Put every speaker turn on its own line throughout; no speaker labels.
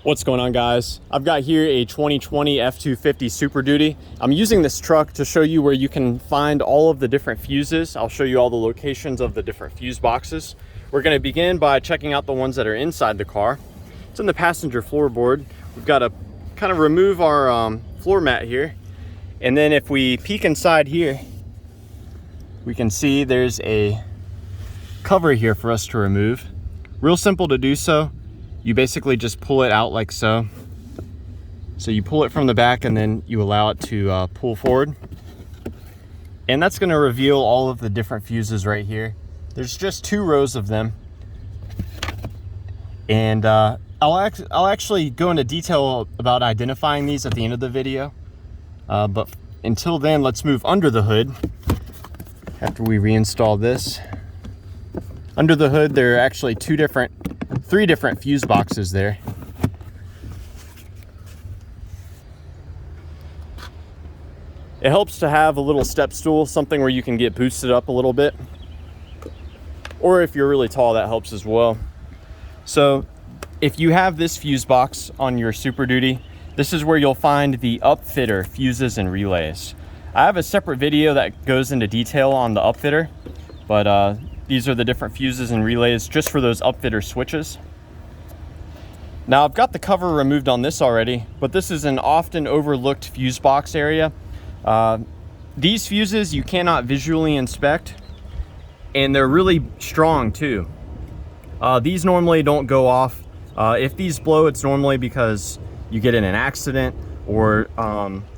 What's going on, guys? I've got here a 2020 F250 Superduty. I'm using this truck to show you where you can find all of the different fuses. I'll show you all the locations of the different fuse boxes. We're going to begin by checking out the ones that are inside the car. It's in the passenger floorboard. We've got to kind of remove our floor mat here. And then if we peek inside here, we can see there's a cover here for us to remove. Real simple to do so. You basically just pull it out like so. So you pull it from the back and then you allow it to pull forward. And that's going to reveal all of the different fuses right here. There's just 2 rows of them. And I'll actually go into detail about identifying these at the end of the video. But until then, let's move under the hood after we reinstall this. Under the hood, there are actually 3 different fuse boxes there. It helps to have a little step stool, something where you can get boosted up a little bit. Or if you're really tall, that helps as well. So if you have this fuse box on your Superduty, this is where you'll find the upfitter fuses and relays. I have a separate video that goes into detail on the upfitter, but these are the different fuses and relays just for those upfitter switches. Now I've got the cover removed on this already, but this is an often overlooked fuse box area. These fuses you cannot visually inspect, and they're really strong too. These normally don't go off. If these blow, it's normally because you get in an accident or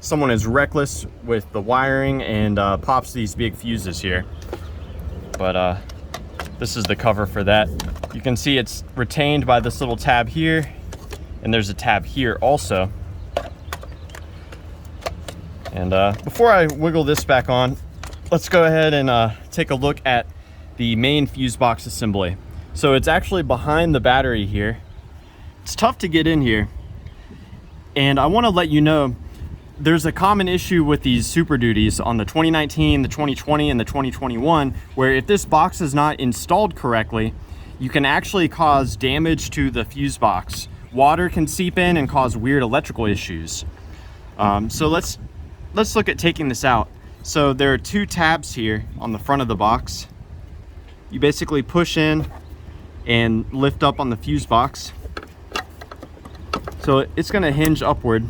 someone is reckless with the wiring and pops these big fuses here. But this is the cover for that. You can see it's retained by this little tab here, and there's a tab here also. And before I wiggle this back on, let's go ahead and take a look at the main fuse box assembly. So it's actually behind the battery here. It's tough to get in here. And I want to let you know, there's a common issue with these Super Duties on the 2019, the 2020, and the 2021, where if this box is not installed correctly, you can actually cause damage to the fuse box. Water can seep in and cause weird electrical issues. So let's look at taking this out. So there are 2 tabs here on the front of the box. You basically push in and lift up on the fuse box. So it's going to hinge upward.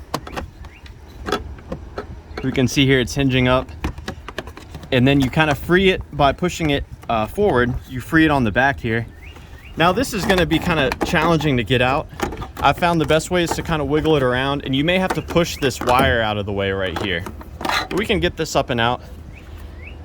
We can see here it's hinging up, and then you kind of free it by pushing it forward. You free it on the back here. Now this is going to be kind of challenging to get out. I found the best way is to kind of wiggle it around, and you may have to push this wire out of the way right here. But we can get this up and out.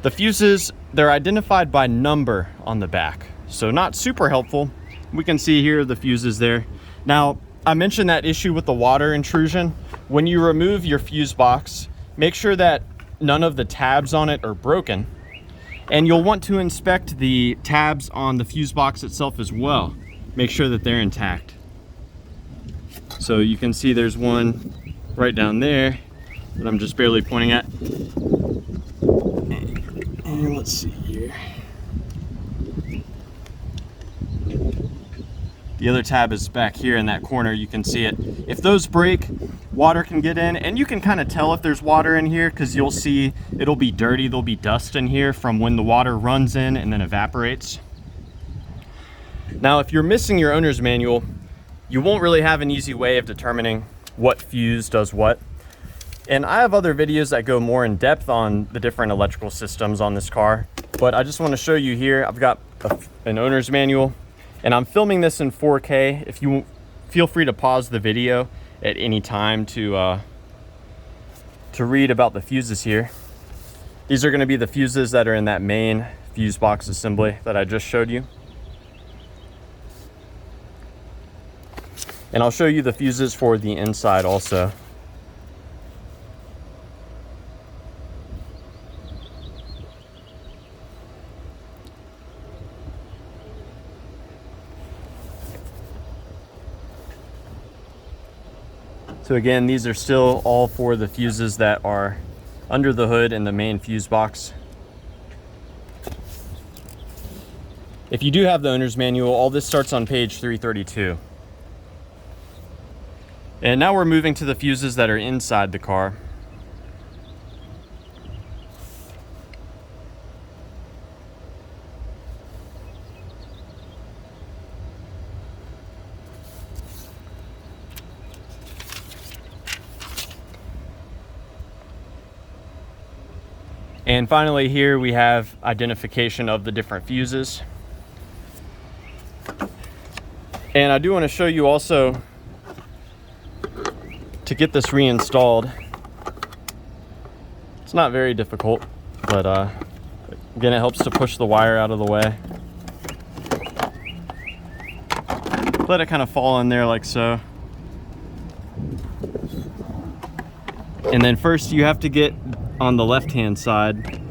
The fuses, they're identified by number on the back, so not super helpful. We can see here the fuses there. Now I mentioned that issue with the water intrusion. When you remove your fuse box, make sure that none of the tabs on it are broken. And you'll want to inspect the tabs on the fuse box itself as well. Make sure that they're intact. So you can see there's one right down there that I'm just barely pointing at. And let's see here. The other tab is back here in that corner. You can see it. If those break, water can get in, and you can kind of tell if there's water in here because you'll see it'll be dirty. There'll be dust in here from when the water runs in and then evaporates. Now, if you're missing your owner's manual, you won't really have an easy way of determining what fuse does what. And I have other videos that go more in depth on the different electrical systems on this car, but I just want to show you here. I've got an owner's manual, and I'm filming this in 4K. If you feel free to pause the video at any time to read about the fuses here. These are going to be the fuses that are in that main fuse box assembly that I just showed you. And I'll show you the fuses for the inside also. So again, these are still all for the fuses that are under the hood in the main fuse box. If you do have the owner's manual, all this starts on page 332. And now we're moving to the fuses that are inside the car. And finally here we have identification of the different fuses. And I do want to show you also, to get this reinstalled, it's not very difficult, but again, it helps to push the wire out of the way. Let it kind of fall in there like so. And then first you have to get on the left-hand side.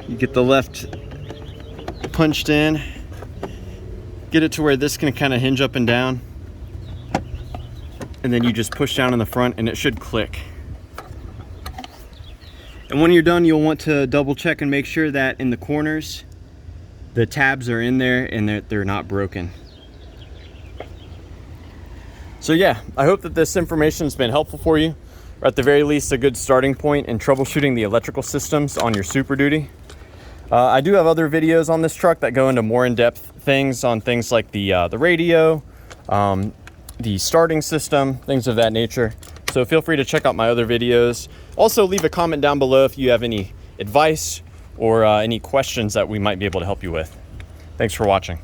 You get the left punched in, get it to where this can kind of hinge up and down, and then you just push down in the front and it should click. And when you're done, you'll want to double check and make sure that in the corners the tabs are in there and they're not broken. So yeah, I hope that this information has been helpful for you, or at the very least a good starting point in troubleshooting the electrical systems on your Super Duty. I do have other videos on this truck that go into more in-depth things on things like the radio, the starting system, things of that nature. So feel free to check out my other videos. Also leave a comment down below if you have any advice or any questions that we might be able to help you with. Thanks for watching.